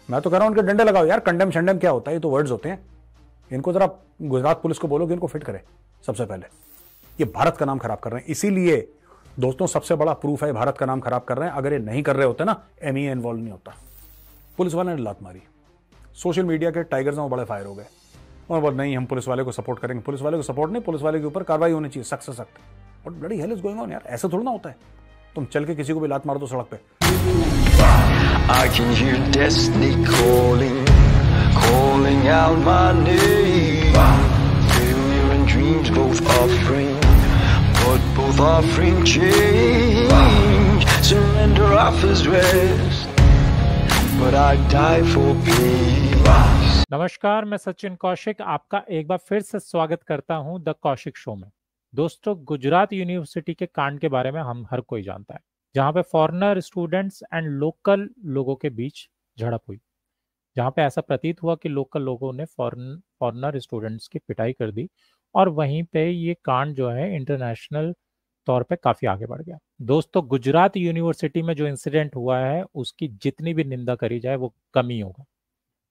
मैं तो कह रहा हूं उनके डंडे लगाओ यार। कंडेम शंडेम क्या होता है, ये तो वर्ड्स होते हैं। इनको जरा गुजरात पुलिस को बोलो कि इनको फिट करे। सबसे पहले ये भारत का नाम खराब कर रहे हैं। इसीलिए दोस्तों सबसे बड़ा प्रूफ है भारत का नाम खराब कर रहे हैं। अगर ये नहीं कर रहे होते ना, एमईए इन्वॉल्व नहीं होता। पुलिस वाले ने लात मारी, सोशल मीडिया के टाइगर्स में बड़े फायर हो गए और बोल नहीं हम पुलिस वाले को सपोर्ट करेंगे। पुलिस वाले को सपोर्ट नहीं, पुलिस वाले के ऊपर कार्रवाई होनी चाहिए सख्त से सख्त। But bloody hell is going on यार, ऐसा थोड़ा ना होता है तुम चल के किसी को भी लात मार दो सड़क पे। I can hear destiny calling, calling out my name. Failure and dreams both offering, but both offering change. Surrender offers rest, but I die for peace. नमस्कार, मैं सचिन कौशिक आपका एक बार फिर से स्वागत करता हूं द कौशिक शो में। दोस्तों, गुजरात यूनिवर्सिटी के कांड के बारे में हम हर कोई जानता है, जहां पे फॉरेनर स्टूडेंट्स एंड लोकल लोगों के बीच झड़प हुई, जहां पे ऐसा प्रतीत हुआ कि लोकल लोगों ने फॉरेनर स्टूडेंट्स की पिटाई कर दी और वहीं पे ये कांड जो है इंटरनेशनल तौर पे काफी आगे बढ़ गया। दोस्तों, गुजरात यूनिवर्सिटी में जो इंसिडेंट हुआ है उसकी जितनी भी निंदा करी जाए वो कम ही होगा।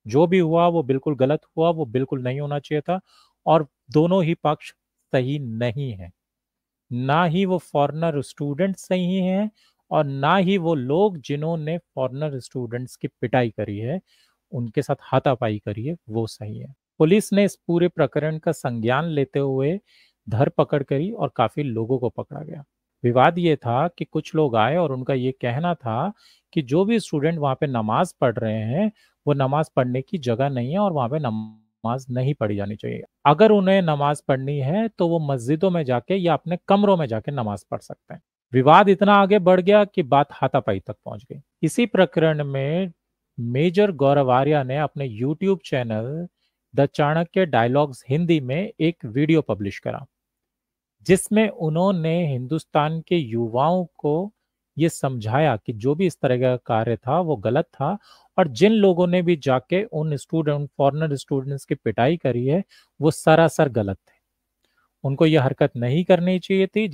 जो भी हुआ वो बिल्कुल गलत हुआ, वो बिल्कुल नहीं होना चाहिए था और दोनों ही पक्ष सही नहीं है। ना ही वो फॉरेनर स्टूडेंट सही हैं और ना ही वो लोग जिन्होंने फॉरेनर स्टूडेंट्स की पिटाई करी है, उनके साथ हाथापाई करी है, वो सही है। पुलिस ने इस पूरे प्रकरण का संज्ञान लेते हुए धरपकड़ करी और काफी लोगों को पकड़ा गया। विवाद ये था कि कुछ लोग आए और उनका ये कहना था कि जो भी स्टूडेंट वहां पे नमाज पढ़ रहे हैं वो नमाज पढ़ने की जगह नहीं है और वहां पे नमाज नहीं पढ़ी जानी चाहिए। अगर उन्हें नमाज पढ़नी है तो वो मस्जिदों में जाके या अपने कमरों में जाके नमाज पढ़ सकते हैं। विवाद इतना आगे बढ़ गया कि बात हाथापाई तक पहुंच गई। इसी प्रकरण में मेजर गौरव आर्या ने अपने YouTube channel the Chanakya dialogues Hindi में एक वीडियो पब्लिश करा, जिसमें उन्होंने हिंदुस्तान के युवाओं को ये समझाया कि जो भी इस तरह का कार्य था वो गलत था और जिन लोगों ने भी जाके उन फॉरेनर स्टूडेंट्स की पिटाई करी है वो सरासर गलत थे। उनको ये हरकत नहीं करनी चाहिए थी,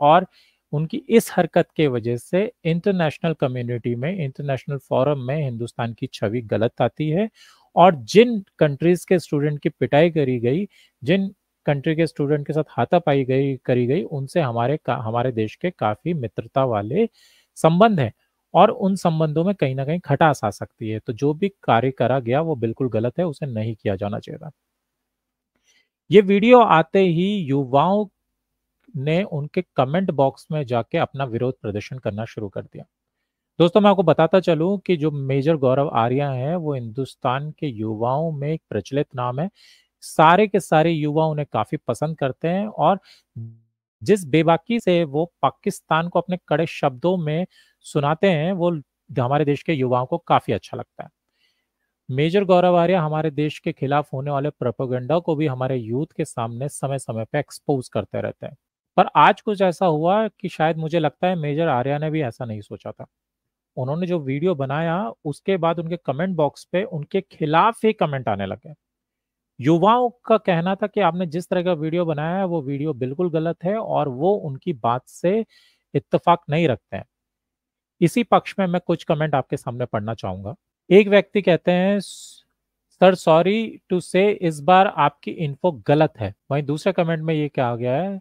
और उनकी इस हरकत के वजह से इंटरनेशनल कम्युनिटी में, इंटरनेशनल फोरम में हिंदुस्तान की छवि गलत आती है और जिन कंट्रीज के स्टूडेंट की पिटाई करी गई, जिन कंट्री के स्टूडेंट के साथ हाथापाई करी गई, उनसे हमारे देश के काफी मित्रता वाले संबंध हैं और उन संबंधों में कहीं ना कहीं खटास आ सकती है। तो जो भी कार्य करा गया वो बिल्कुल गलत है, उसे नहीं किया जाना चाहिए था। ये वीडियो आते ही युवाओं ने उनके कमेंट बॉक्स में जाके अपना विरोध प्रदर्शन करना शुरू कर दिया। दोस्तों, मैं आपको बताता चलूं कि जो मेजर गौरव आर्या हैं वो हिंदुस्तान के युवाओं में एक प्रचलित नाम है। सारे के सारे युवा उन्हें काफी पसंद करते हैं और जिस बेबाकी से वो पाकिस्तान को अपने कड़े शब्दों में सुनाते हैं वो हमारे देश के युवाओं को काफी अच्छा लगता है। मेजर गौरव आर्या हमारे देश के खिलाफ होने वाले प्रोपेगेंडा को भी हमारे यूथ के सामने समय समय पे एक्सपोज करते रहते हैं। पर आज कुछ ऐसा हुआ कि शायद मुझे लगता है मेजर आर्या ने भी ऐसा नहीं सोचा था। उन्होंने जो वीडियो बनाया उसके बाद उनके कमेंट बॉक्स पे उनके खिलाफ ही कमेंट आने लगे। युवाओं का कहना था कि आपने जिस तरह का वीडियो बनाया है वो वीडियो बिल्कुल गलत है और वो उनकी बात से इत्तेफाक नहीं रखते हैं। इसी पक्ष में मैं कुछ कमेंट आपके सामने पढ़ना चाहूंगा। एक व्यक्ति कहते हैं, सर सॉरी टू से इस बार आपकी इन्फो गलत है। वहीं दूसरे कमेंट में ये कहा गया है,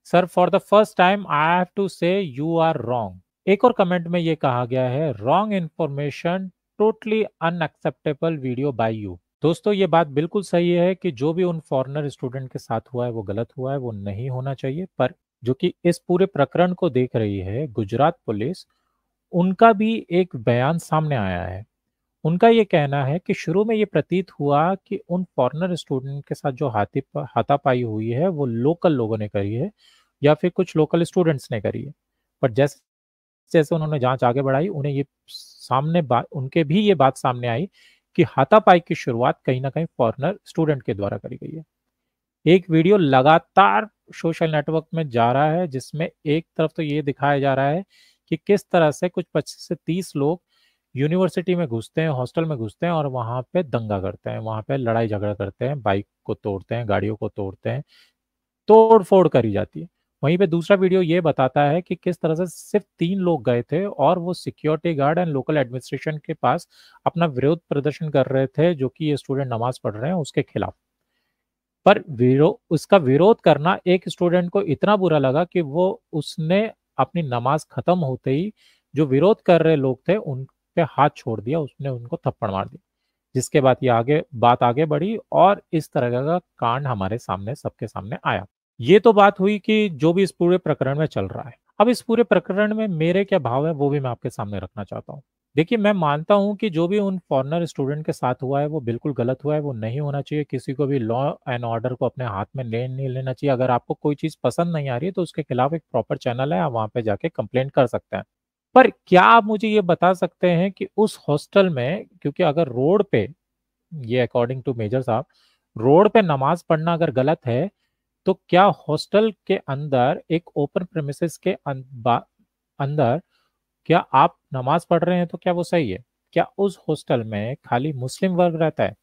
sir for the first time I have to say you are wrong. एक और कमेंट में ये कहा गया है, wrong information, totally unacceptable video by you. दोस्तों, ये बात बिल्कुल सही है कि जो भी उन फॉरेनर स्टूडेंट के साथ हुआ है वो गलत हुआ है, वो नहीं होना चाहिए। पर जो कि इस पूरे प्रकरण को देख रही है गुजरात पुलिस, उनका भी एक बयान सामने आया है। उनका ये कहना है कि शुरू में ये प्रतीत हुआ कि उन फॉरेनर स्टूडेंट के साथ जो हाथापाई हुई है वो लोकल लोगों ने करी है या फिर कुछ लोकल स्टूडेंट्स ने करी है। पर जैसे जैसे उन्होंने जांच आगे बढ़ाई, उन्हें ये उनके भी ये बात सामने आई कि हाथापाई की शुरुआत कहीं ना कहीं फॉरेनर स्टूडेंट के द्वारा करी गई है। एक वीडियो लगातार सोशल नेटवर्क में जा रहा है जिसमें एक तरफ तो ये दिखाया जा रहा है कि किस तरह से कुछ 25 से 30 लोग यूनिवर्सिटी में घुसते हैं, हॉस्टल में घुसते हैं और वहां पे दंगा करते हैं, वहां पे लड़ाई झगड़ा करते हैं, बाइक को तोड़ते हैं, गाड़ियों को तोड़ते हैं, तोड़ फोड़ करी जाती है। वहीं पे दूसरा वीडियो ये बताता है कि किस तरह से सिर्फ 3 लोग गए थे और वो security guard and local administration के पास अपना विरोध प्रदर्शन कर रहे थे, जो कि ये स्टूडेंट नमाज पढ़ रहे हैं उसके खिलाफ। पर उसका विरोध करना एक स्टूडेंट को इतना बुरा लगा कि वो उसने अपनी नमाज खत्म होते ही जो विरोध कर रहे लोग थे उन पे हाथ छोड़ दिया, उसने उनको थप्पड़ मार दिया, जिसके बाद ये बात आगे बढ़ी और इस तरह का कांड हमारे सामने सबके सामने आया। ये तो बात हुई कि जो भी इस पूरे प्रकरण में चल रहा है। अब इस पूरे प्रकरण में मेरे क्या भाव है वो भी मैं आपके सामने रखना चाहता हूँ। देखिए, मैं मानता हूँ कि जो भी उन फॉरेनर स्टूडेंट के साथ हुआ है वो बिल्कुल गलत हुआ है, वो नहीं होना चाहिए। किसी को भी लॉ एंड ऑर्डर को अपने हाथ में नहीं लेना चाहिए। अगर आपको कोई चीज पसंद नहीं आ रही है तो उसके खिलाफ एक प्रॉपर चैनल है, आप वहां पे जाके कंप्लेंट कर सकते हैं। पर क्या आप मुझे ये बता सकते हैं कि उस हॉस्टल में, क्योंकि अगर रोड पे, ये अकॉर्डिंग टू मेजर साहब, रोड पे नमाज पढ़ना अगर गलत है तो क्या हॉस्टल के अंदर एक ओपन प्रेमिसेस के अंदर क्या आप नमाज पढ़ रहे हैं तो क्या वो सही है? क्या उस हॉस्टल में खाली मुस्लिम वर्ग रहता है?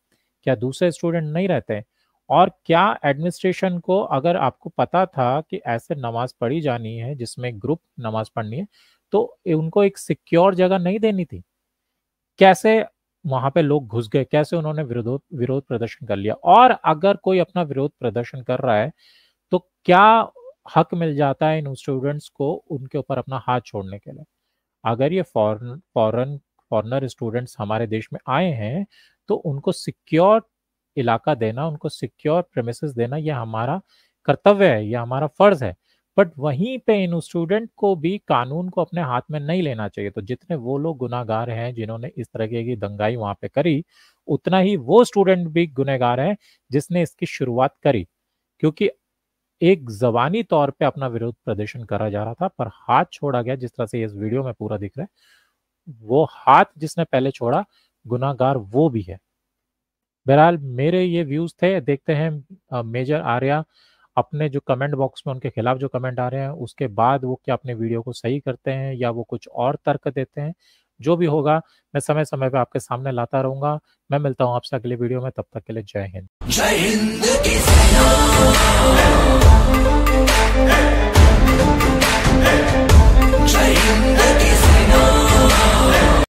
क्या दूसरे स्टूडेंट नहीं रहते हैं? और क्या एडमिनिस्ट्रेशन को, अगर आपको पता था कि ऐसे नमाज पढ़ी जानी है जिसमें ग्रुप नमाज पढ़नी है, तो उनको एक सिक्योर जगह नहीं देनी थी? कैसे वहां पे लोग घुस गए? कैसे उन्होंने विरोध प्रदर्शन कर लिया? और अगर कोई अपना विरोध प्रदर्शन कर रहा है तो क्या हक मिल जाता है इन स्टूडेंट्स को उनके ऊपर अपना हाथ छोड़ने के लिए? अगर ये फॉरेनर स्टूडेंट्स हमारे देश में आए हैं तो उनको सिक्योर इलाका देना, उनको सिक्योर प्रेमिसेस देना, ये हमारा कर्तव्य है, ये हमारा फर्ज है। बट वहीं पे इन स्टूडेंट को भी कानून को अपने हाथ में नहीं लेना चाहिए। तो जितने वो लोग गुनाहगार हैं जिन्होंने इस तरह की दंगाई वहां पे करी, उतना ही वो स्टूडेंट भी गुनहगार है जिसने इसकी शुरुआत करी। क्योंकि एक जबानी तौर पे अपना विरोध प्रदर्शन करा जा रहा था पर हाथ छोड़ा गया, जिस तरह से इस वीडियो में पूरा दिख रहा है, वो हाथ जिसने पहले छोड़ा गुनाहगार वो भी है। बहरहाल मेरे ये व्यूज थे। देखते हैं मेजर आर्या अपने जो कमेंट बॉक्स में उनके खिलाफ जो कमेंट आ रहे हैं उसके बाद वो क्या अपने वीडियो को सही करते हैं या वो कुछ और तर्क देते हैं। जो भी होगा मैं समय समय पे आपके सामने लाता रहूंगा। मैं मिलता हूं आपसे अगले वीडियो में, तब तक के लिए जय हिंद। जय हिंद की सेना।